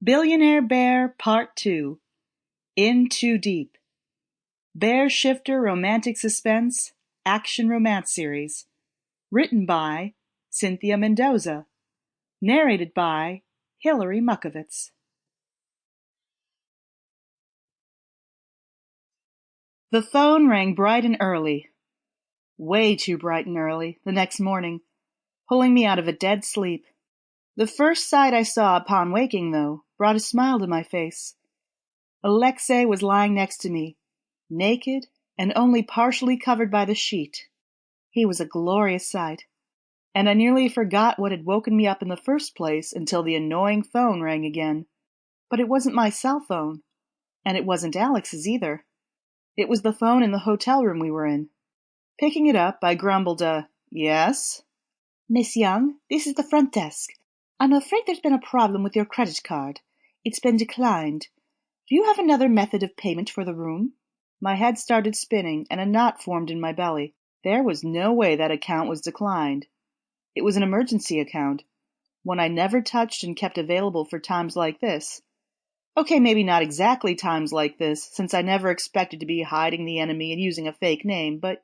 Billionaire Bear Part 2 In Too Deep Bear Shifter Romantic Suspense Action Romance Series Written by Cynthia Mendoza Narrated by Hilary Muckovitz. The phone rang bright and early, way too bright and early, the next morning, pulling me out of a dead sleep. The first sight I saw upon waking, though, brought a smile to my face. Alexei was lying next to me, naked and only partially covered by the sheet. He was a glorious sight, and I nearly forgot what had woken me up in the first place until the annoying phone rang again. But it wasn't my cell phone, and it wasn't Alex's either. It was the phone in the hotel room we were in. Picking it up, I grumbled yes? Miss Young, this is the front desk. I'm afraid there's been a problem with your credit card. It's been declined. Do you have another method of payment for the room? My head started spinning, and a knot formed in my belly. There was no way that account was declined. It was an emergency account, one I never touched and kept available for times like this. Okay, maybe not exactly times like this, since I never expected to be hiding the enemy and using a fake name, but,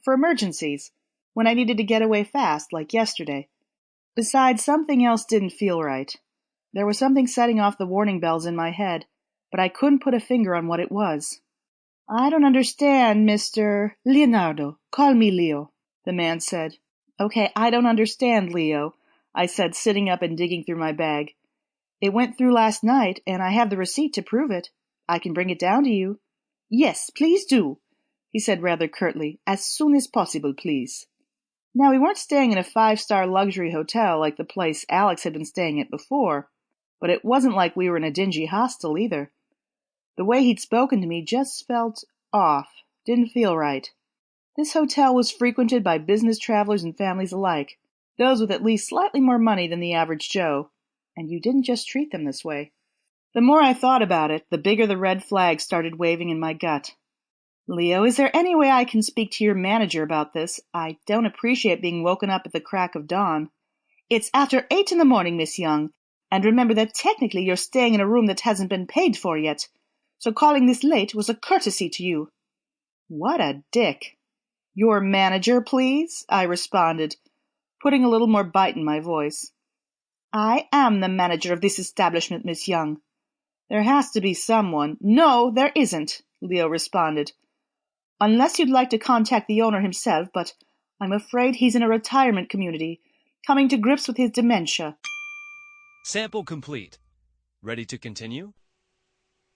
for emergencies, when I needed to get away fast, like yesterday. Besides, something else didn't feel right. There was something setting off the warning bells in my head, but I couldn't put a finger on what it was. I don't understand, Mr. Leonardo. Call me Leo, the man said. Okay, I don't understand, Leo, I said, sitting up and digging through my bag. It went through last night, and I have the receipt to prove it. I can bring it down to you. Yes, please do, he said rather curtly. As soon as possible, please. Now, we weren't staying in a 5-star luxury hotel like the place Alex had been staying at before, but it wasn't like we were in a dingy hostel either. The way he'd spoken to me just felt off, didn't feel right. This hotel was frequented by business travelers and families alike, those with at least slightly more money than the average Joe, and you didn't just treat them this way. The more I thought about it, the bigger the red flag started waving in my gut. Leo, is there any way I can speak to your manager about this? I don't appreciate being woken up at the crack of dawn. It's after 8 in the morning, Miss Young, and remember that technically you're staying in a room that hasn't been paid for yet, so calling this late was a courtesy to you. What a dick. Your manager, please? I responded, putting a little more bite in my voice. I am the manager of this establishment, Miss Young. There has to be someone. No, there isn't, Leo responded. Unless you'd like to contact the owner himself, but I'm afraid he's in a retirement community, coming to grips with his dementia. Sample complete. Ready to continue?